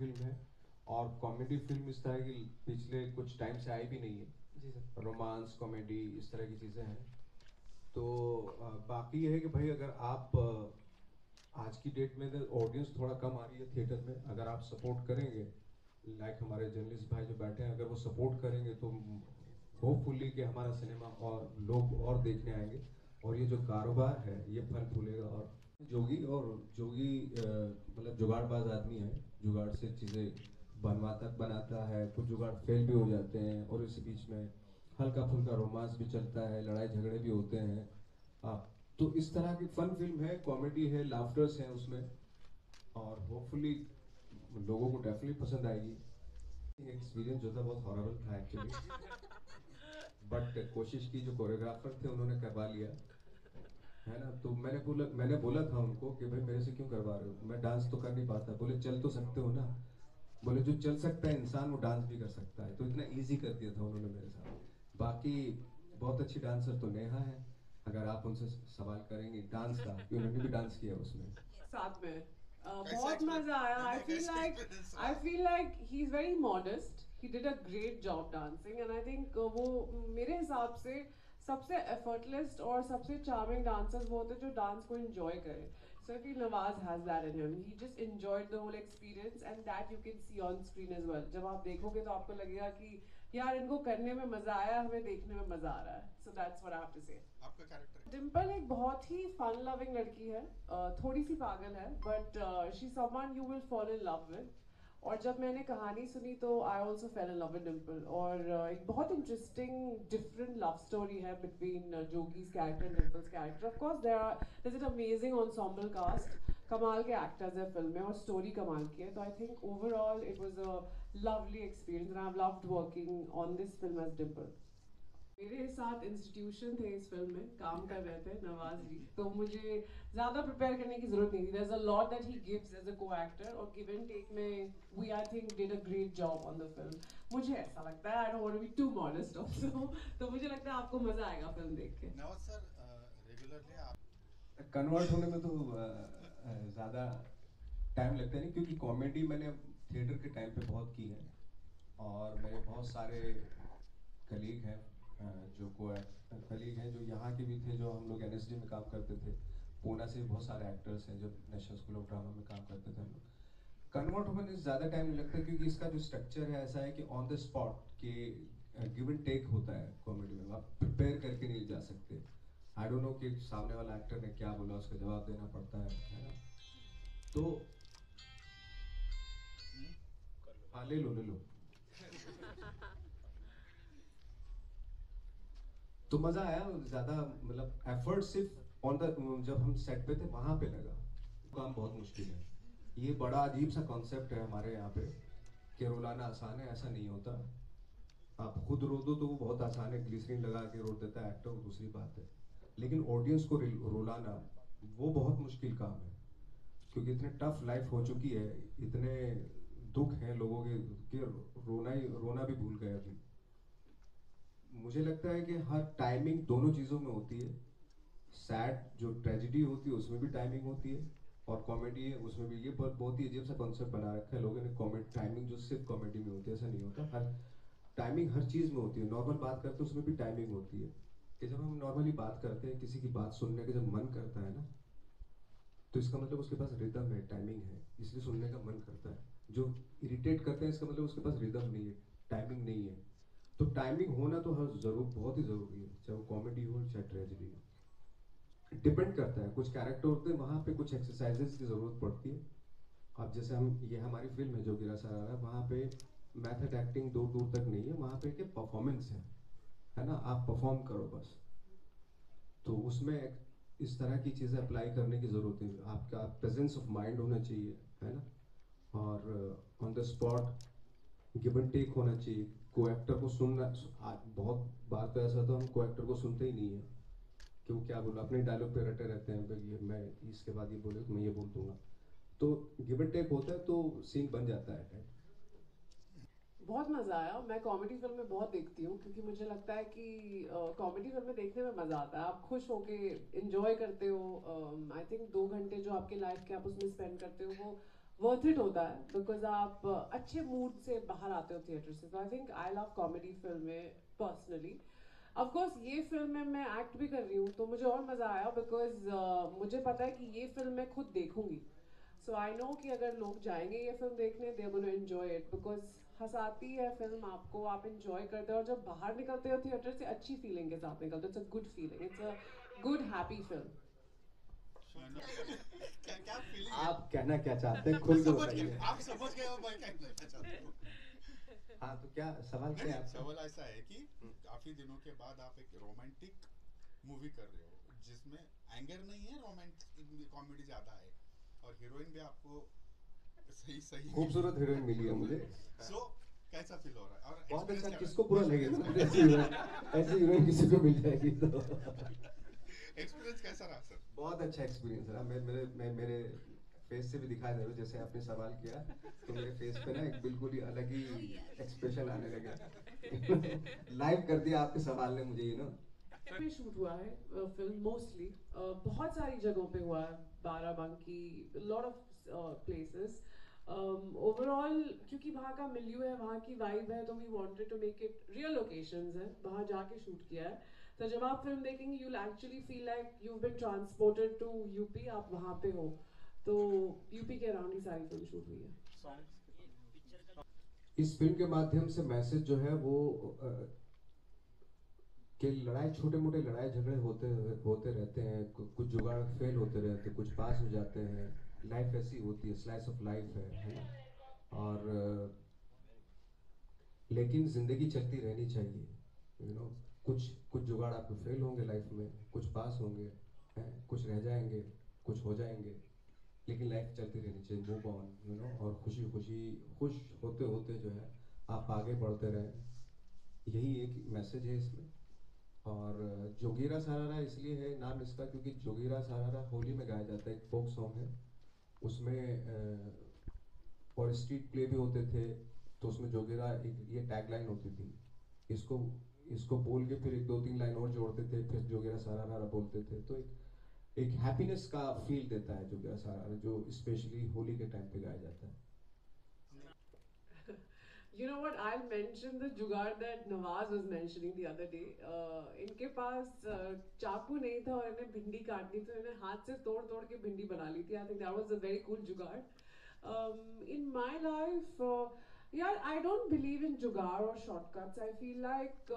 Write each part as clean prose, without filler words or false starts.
Film है और comedy film इस तरह की पिछले कुछ टाइम से आई भी नहीं है। जी सर। रोमांस कॉमेडी इस तरह की चीज़ें हैं। तो बाकी ये है कि भाई अगर आप आज की डेट में ऑडियंस थोड़ा कम आ रही है थिएटर में, अगर आप सपोर्ट करेंगे, लाइक हमारे जर्नलिस्ट भाई जो बैठे हैं, अगर वो सपोर्ट करेंगे तो होपफुली कि हमारा सिनेमा और लोग और देखने आएंगे और ये जो कारोबार है ये फल फूलेगा। और जोगी मतलब जुगाड़बाज आदमी है, जुगाड़ से चीज़ें बनाता है, कुछ जुगाड़ फेल भी हो जाते हैं और इसी बीच में हल्का फुल्का रोमांस भी चलता है, लड़ाई झगड़े भी होते हैं। तो इस तरह की फन फिल्म है, कॉमेडी है, लाफ्टर्स है उसमें और होपफुली लोगों को डेफिनेटली पसंद आएगी। एक्सपीरियंस जो था बहुत हॉरेबल था एक्चुअली, बट कोशिश की, जो कोरियोग्राफर थे उन्होंने करवा लिया है ना। तो मैंने बोला था उनको कि भाई मेरे से क्यों करवा रहे हो, मैं डांस तो कर नहीं पाता। बोले चल तो सकते हो ना। बोले जो चल सकता है इंसान वो डांस भी कर सकता है, तो इतना इजी कर दिया था उन्होंने मेरे साथ। बाकी बहुत अच्छी डांसर तो नेहा है, अगर आप उनसे सवाल करेंगे डांस का, कि उन्होंने भी डांस किया उसमें। साथ में कैसा बहुत मजा आया। नहीं नहीं, कैसा एक्सपीरियंस आई रहा? Feel like he is very modest, he did a great job dancing and I think वो मेरे हिसाब से सबसे एफर्टलेस और सबसे चार्मिंग डांसर्स वो होते हैं जो डांस को एंजॉय करें। So I feel Nawaz has that in him, he just enjoyed the whole experience and that you can see on screen as well. जब आप देखोगे तो आपको लगेगा कि यार इनको करने में मजा आया, हमें देखने में मजा आ रहा है। So that's what I have to say. आपका कैरेक्टर? डिम्पल एक बहुत ही फन लविंग लड़की है, थोड़ी सी पागल है, but she someone you will fall in love with. और जब मैंने कहानी सुनी तो I also fell in love with Dimple. और एक बहुत इंटरेस्टिंग डिफरेंट लव स्टोरी है बिटवीन जोगीज character and Dimple's character. Of course there is an amazing ensemble cast, कमाल के एक्टर्स है फिल्म में और स्टोरी कमाल की है। तो I think overall it was a lovely experience and I have loved working on this film as Dimple. मेरे साथ इंस्टीट्यूशन थे इस फिल्म में, काम कर रहे थे नवाज जी, तो मुझे ज्यादा प्रिपेयर करने की जरूरत नहीं थी। There is a lot that he gives as a co actor और गिव एंड टेक में we I think did a great job on the film. मुझे ऐसा लगता है, I don't want to be too modest also, तो मुझे लगता है आपको मजा आएगा फिल्म देख के। नवाज सर, रेगुलरली आप कन्वर्ट होने में तो ज़्यादा टाइम लगता नहीं, क्योंकि कॉमेडी मैंने थिएटर के टाइम पे बहुत की है और मेरे बहुत सारे कलीग हैं, जो को कलीग हैं जो यहाँ के भी थे, जो हम लोग एनएसडी में काम करते थे। पूना से भी बहुत सारे एक्टर्स हैं जो नेशनल स्कूल ऑफ ड्रामा में काम करते थे हम लोग। कन्वर्ट होने में ज़्यादा टाइम नहीं लगता, क्योंकि इसका जो स्ट्रक्चर है ऐसा है कि ऑन द स्पॉट के गिव एंड टेक होता है। कॉमेडी में आप प्रिपेयर करके नहीं जा सकते। आई डोंट नो कि सामने वाला एक्टर ने क्या बोला, उसका जवाब देना पड़ता है ना। तो हाँ, ले लो ले लो। तो मजा आया ज्यादा, मतलब एफर्ट सिर्फ ऑन द, जब हम सेट पे थे वहां पे लगा। काम बहुत मुश्किल है, ये बड़ा अजीब सा कॉन्सेप्ट है हमारे यहाँ पे कि रुलाना आसान है, ऐसा नहीं होता। आप खुद रो दो तो वो बहुत आसान है, ग्लिसरीन लगा के रो देता है एक्टर, वो दूसरी बात है। लेकिन ऑडियंस को रुलाना वो बहुत मुश्किल काम है, क्योंकि इतने टफ लाइफ हो चुकी है, इतने दुख हैं लोगों के कि रोना भी भूल गए अभी। मुझे लगता है कि हर टाइमिंग दोनों चीज़ों में होती है। सैड जो ट्रेजिडी होती है उसमें भी टाइमिंग होती है, और कॉमेडी है उसमें भी। ये बहुत ही अजीब सा कॉन्सेप्ट बना रखा है लोगों ने, कॉमेडी टाइमिंग जो सिर्फ कॉमेडी में होती है, ऐसा नहीं होता। हर टाइमिंग हर चीज़ में होती है। नॉर्मल बात करते हैं उसमें भी टाइमिंग होती है, कि जब हम नॉर्मली बात करते हैं, किसी की बात सुनने का जब मन करता है ना, तो इसका मतलब उसके पास रिदम है, टाइमिंग है, इसलिए सुनने का मन करता है। जो इरिटेट करते हैं इसका मतलब उसके पास रिदम नहीं है, टाइमिंग नहीं है। तो टाइमिंग होना तो हर जरूर बहुत ही जरूरी है, चाहे वो कॉमेडी हो चाहे ट्रेजेडी हो। डिपेंड करता है, कुछ कैरेक्टर होते हैं वहाँ पे कुछ एक्सरसाइजेस की जरूरत पड़ती है। अब जैसे हम, ये हमारी फिल्म है जो गिरा सरारा, वहाँ पे मैथड एक्टिंग दूर दूर तक नहीं है, वहाँ पे क्या परफॉर्मेंस है ना, आप परफॉर्म करो बस। तो उसमें इस तरह की चीज़ें अप्लाई करने की ज़रूरत है, आपका प्रेजेंस ऑफ माइंड होना चाहिए, है ना। और on the spot give and take होना चाहिए। को एक्टर को सुनना, बहुत बार तो ऐसा तो हम को एक्टर को सुनते ही नहीं है कि वो क्या बोला, अपने डायलॉग पे रटे रहते हैं, भाई ये मैं इसके बाद ये बोले तो मैं ये बोल दूंगा। तो गिव एंड टेक होता है तो सीन बन जाता है। बहुत मजा आया। मैं कॉमेडी फिल्में बहुत देखती हूँ क्योंकि मुझे लगता है कि कॉमेडी फिल्में देखने में मजा आता है, आप खुश होके एंजॉय करते हो। आई थिंक 2 घंटे जो आपके लाइफ के आप उसमें स्पेंड करते हो वो वर्थ इट होता है बिकॉज आप अच्छे मूड से बाहर आते हो थिएटर से. तो I think I love comedy फिल्में पर्सनली. ऑफ कोर्स ये फिल्म में मैं एक्ट भी कर रही हूँ तो मुझे और मज़ा आया बिकॉज मुझे पता है कि ये फिल्म मैं खुद देखूंगी. सो आई नो कि अगर लोग जाएंगे ये फिल्म देखने they are gonna enjoy it because हंसाती है फिल्म आपको, आप इंजॉय करते हो और जब बाहर निकलते हो थिएटर से अच्छी फीलिंग के साथ निकलते हो. It's a good feeling, it's a good happy film. क्या क्या फीलिंग है? आप कहना क्या चाहते हैं मैं खुल के समझ गया, बताइए. आप समझ गए हो मैं क्या कहना चाहता हूँ. हाँ तो क्या सवाल क्या है आपका? सवाल ऐसा है कि काफी दिनों के बाद आप एक रोमांटिक मूवी कर रहे हो जिसमें एंगर नहीं है, रोमांटिक कॉमेडी ज्यादा है और हीरोइन भी आपको सही सही खूबसूरत हीरोइन मिली है मुझे. सो कैसा फील हो रहा है और बहुत experience अच्छा. क्या किसको रहा बुरा है? लगेगा ऐसी हीरोइन किसी को मिल जाएगी तो. एक्सपीरियंस कैसा रहा सर? बहुत अच्छा एक्सपीरियंस रहा. मेरे फेस से भी दिखाई दे रहा है. जैसे आपने सवाल किया तो मेरे फेस पे ना एक बिल्कुल ही अलग ही एक्सप्रेशन आने लगे. लाइव कर दिया आपके सवाल ने मुझे, पे शूट हुआ है फिल्म मोस्टली. बहुत सारी जगहों पे हुआ है, Barabanki, lot of places. Overall क्योंकि वहाँ का मिल्यू है, वहाँ की वाइब है, तो we wanted to make it real locations है, वहाँ जाके शूट किया है. तो जब आप फिल्म देखेंगे you will actually feel like you been transported to UP, आप वहाँ पे हो. तो यूपी के अराउंड ही सारी फिल्म शूट हुई है. इस फिल्म के माध्यम से मैसेज जो है वो कि लड़ाई, छोटे मोटे लड़ाई झगड़े होते रहते हैं. कुछ जुगाड़ फेल होते रहते हैं, कुछ पास हो जाते हैं. लाइफ ऐसी होती है, स्लाइस ऑफ लाइफ है ना. और लेकिन जिंदगी चलती रहनी चाहिए. कुछ कुछ जुगाड़ आपके फेल होंगे लाइफ में, कुछ पास होंगे, कुछ रह जाएंगे, कुछ हो जाएंगे, लेकिन लाइफ चलती रहनी चाहिए. मूव ऑन और खुशी खुशी खुश होते होते जो है आप आगे बढ़ते रहें. यही एक मैसेज है इसमें. और जोगीरा सारारा इसलिए है नाम इसका क्योंकि जोगीरा सारारा होली में गाया जाता है. एक फोक सॉन्ग है. उसमें और स्ट्रीट प्ले भी होते थे. तो उसमें जोगीरा एक ये टैगलाइन होती थी. इसको इसको बोल के फिर एक दो तीन लाइन और जोड़ते थे, फिर जोगीरा सारारा बोलते थे. तो एक हैप्पीनेस का फील देता है जोगीरा सारारा, जो स्पेशली होली के टाइम पे गाया जाता है. You know what? I'll mention the jugaad that Nawaz was mentioning the other day. इनके पास चाकू नहीं था और इन्हें भिंडी काटनी थी, इन्हें हाथ से तोड़ तोड़ के भिंडी बना ली थी. I think that was a very cool jugaad. In my life, yeah, I don't believe in jugaad or shortcuts. I feel like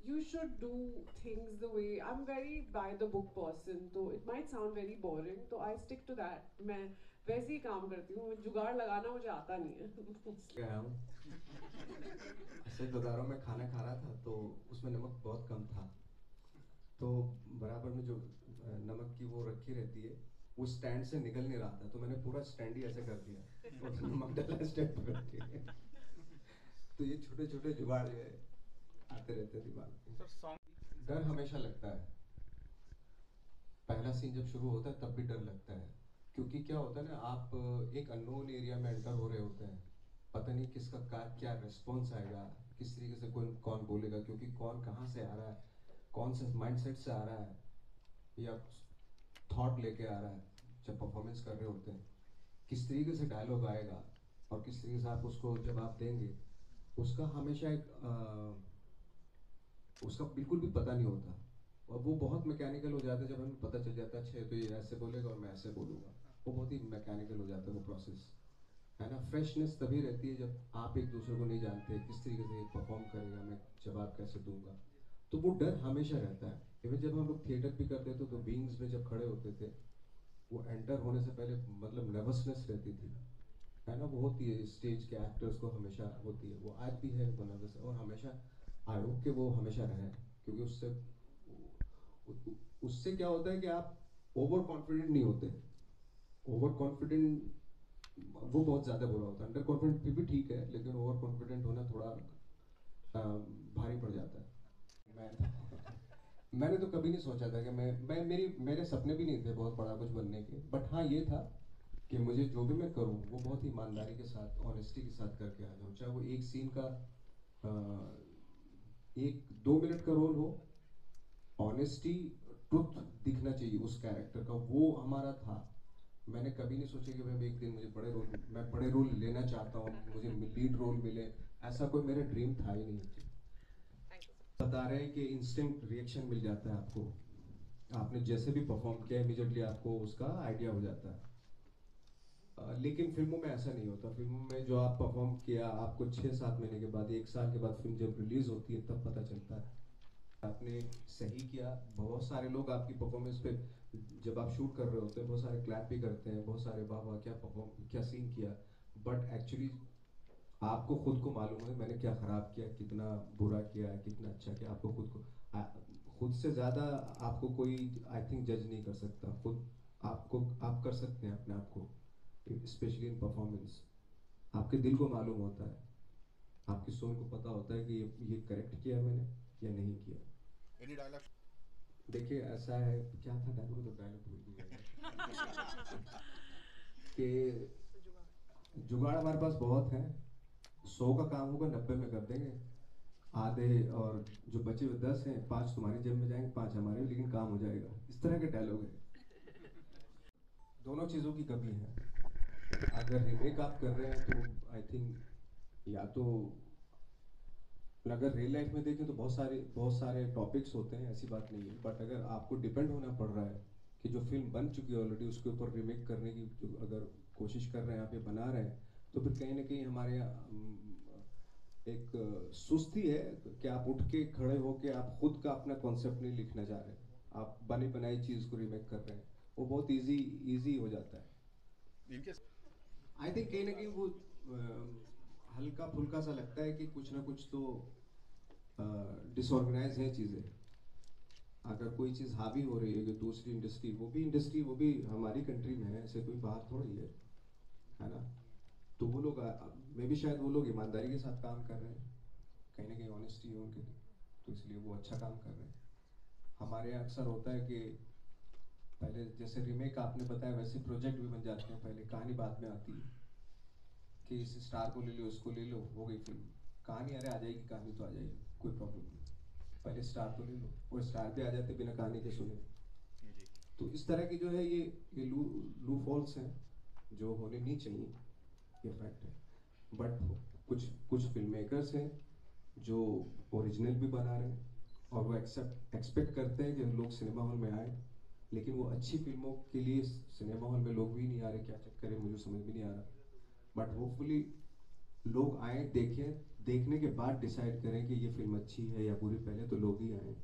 you should do things the way. I'm very by the book person, so it might sound very boring. So I stick to that. मैं वैसे ही काम करती हूँ. जुगाड़ लगाना मुझे आता नहीं है. गया हूँ. सच बता रहा हूँ, मैं खाना खा रहा था तो उसमें नमक बहुत कम था. तो बराबर में जो नमक की वो रखी रहती है वो स्टैंड से निकल नहीं रहा था. तो मैंने पूरा स्टैंड ही ऐसे कर दिया और नमक डाला स्टैंड पे रख के. तो ये छोटे छोटे जुगाड़ जो है आते रहते दिमाग में. डर हमेशा लगता है. पहला सीन जब शुरू होता है तब भी डर लगता है. क्योंकि क्या होता है ना, आप एक अननोन एरिया में एंटर हो रहे होते हैं. पता नहीं किसका क्या रिस्पॉन्स आएगा, किस तरीके से कौन बोलेगा, क्योंकि कौन कहाँ से आ रहा है, कौन से माइंडसेट से आ रहा है या थॉट लेके आ रहा है. जब परफॉर्मेंस कर रहे होते हैं किस तरीके से डायलॉग आएगा और किस तरीके से आप उसको जब आप देंगे, उसका हमेशा उसका बिल्कुल भी पता नहीं होता. और वो बहुत मैकेनिकल हो जाता है जब हमें पता चल जाता है अच्छा तो ये ऐसे बोलेगा और मैं ऐसे बोलूँगा. वो बहुत ही मैकेनिकल हो जाता है वो प्रोसेस, है ना. फ्रेशनेस तभी रहती है जब आप एक दूसरे को नहीं जानते किस तरीके से परफॉर्म करेगा, मैं जवाब कैसे दूंगा. तो वो डर हमेशा रहता है. इवन जब हम लोग थिएटर भी करते थे तो बीइंग्स में जब खड़े होते थे, वो एंटर होने से पहले मतलब नर्वसनेस रहती थी, है ना. वो होती है स्टेज के एक्टर्स को, हमेशा होती है. वो आज भी है वो नर्वस, और हमेशा आई होप कि वो हमेशा रहे. क्योंकि उससे क्या होता है कि आप ओवर कॉन्फिडेंट नहीं होते. ओवर कॉन्फिडेंट वो बहुत ज़्यादा बुरा होता है. अंडर कॉन्फिडेंट फिर भी ठीक है, लेकिन ओवर कॉन्फिडेंट होना थोड़ा भारी पड़ जाता है. मैंने तो कभी नहीं सोचा था कि मेरे सपने भी नहीं थे बहुत बड़ा कुछ बनने के. बट हाँ ये था कि मुझे जो भी मैं करूँ वो बहुत ही ईमानदारी के साथ, ऑनेस्टी के साथ करके आ जाऊँ. चाहे वो एक सीन का 1-2 मिनट का रोल हो, ऑनेस्टी ट्रुथ दिखना चाहिए उस कैरेक्टर का. वो हमारा था. मैंने कभी नहीं सोचा कि भाई एक दिन मैं बड़े रोल लेना चाहता हूँ, मुझे लीड रोल मिले, ऐसा कोई मेरा ड्रीम था ही नहीं। बता रहे हैं कि इंस्टेंट रिएक्शन मिल जाता है आपको, आपने जैसे भी परफॉर्म किया इमीडिएटली आपको उसका आइडिया हो जाता है। लेकिन फिल्मों में ऐसा नहीं होता। फिल्मों में जो आप परफॉर्म किया, आपको 6-7 महीने के बाद, 1 साल के बाद फिल्म जब रिलीज होती है तब पता चलता है आपने सही किया। बहुत सारे लोग आपकी परफॉर्मेंस पे, जब आप शूट कर रहे होते हैं, बहुत सारे क्लैप भी करते हैं, बहुत सारे वाह वाह क्या परफॉर्म, क्या सीन किया, बट एक्चुअली आपको खुद को मालूम है मैंने क्या खराब किया, कितना बुरा किया, कितना अच्छा किया। आपको खुद से ज्यादा आपको कोई आई थिंक जज नहीं कर सकता। खुद आप कर सकते हैं अपने आप को, स्पेशली इन परफॉर्मेंस। आपके दिल को मालूम होता है, आपकी सोल को पता होता है कि ये करेक्ट किया मैंने या नहीं किया। Any dialogue? देखिए ऐसा है, क्या था डायलॉग, तो डायलॉग भूल भी गया कि जुगाड़ हमारे पास बहुत है, 100 का काम होगा 90 में कर देंगे आधे, और जो बचे हुए 10 हैं, 5 तुम्हारी जेब में जाएंगे, 5 हमारे में, लेकिन काम हो जाएगा। इस तरह के डायलॉग है। दोनों चीज़ों की कमी है। अगर रीमेक आप कर रहे हैं तो आई थिंक या तो, अगर रियल लाइफ में देखें तो बहुत सारे टॉपिक्स होते हैं, ऐसी बात नहीं है, बट अगर आपको डिपेंड होना पड़ रहा है कि जो फिल्म बन चुकी है ऑलरेडी उसके ऊपर रीमेक करने की जो अगर कोशिश कर रहे हैं, यहाँ पे बना रहे हैं, तो फिर कहीं ना कहीं हमारे एक सुस्ती है कि आप उठ के खड़े होके आप खुद का अपना कॉन्सेप्ट नहीं लिखना चाह रहे, आप बनी बनाई चीज़ को रीमेक कर रहे हैं, वो बहुत इजी हो जाता है। इनके आई थिंक कहीं ना कहीं वो हल्का फुल्का सा लगता है कि कुछ ना कुछ तो डिसऑर्गेनाइज है चीज़ें। अगर कोई चीज़ हावी हो रही है कि दूसरी इंडस्ट्री वो भी हमारी कंट्री में है, ऐसे कोई बाहर थोड़ी है ना। तो वो लोग मे भी शायद वो लोग ईमानदारी के साथ काम कर रहे हैं, कहीं ना कहीं ऑनेस्टी है उनके लिए, तो इसलिए वो अच्छा काम कर रहे हैं। हमारे यहाँ अक्सर होता है कि पहले जैसे रीमेक आपने बताया, वैसे प्रोजेक्ट भी बन जाते हैं, पहले कहानी बाद में आती है कि इस स्टार को ले लो, इसको ले लो, हो गई फिल्म। कहानी अरे आ जाएगी, कहानी तो आ जाएगी, कोई प्रॉब्लम नहीं, पहले स्टार तो ले लो। और स्टार भी आ जाते बिना कहानी के सुने। जी तो इस तरह की जो है ये लू फॉल्स हैं जो होने नहीं चाहिए, ये फैक्ट है। बट कुछ कुछ फिल्म मेकर्स हैं जो ओरिजिनल भी बना रहे हैं और वो एक्सपेक्ट करते हैं कि लोग सिनेमा हॉल में आए, लेकिन वो अच्छी फिल्मों के लिए सिनेमा हॉल में लोग भी नहीं आ रहे। क्या चक्कर है मुझे समझ भी नहीं आ रहा। बट होपफुली लोग आए, देखें, देखने के बाद डिसाइड करें कि ये फिल्म अच्छी है या बुरी, पहले तो लोग ही आए।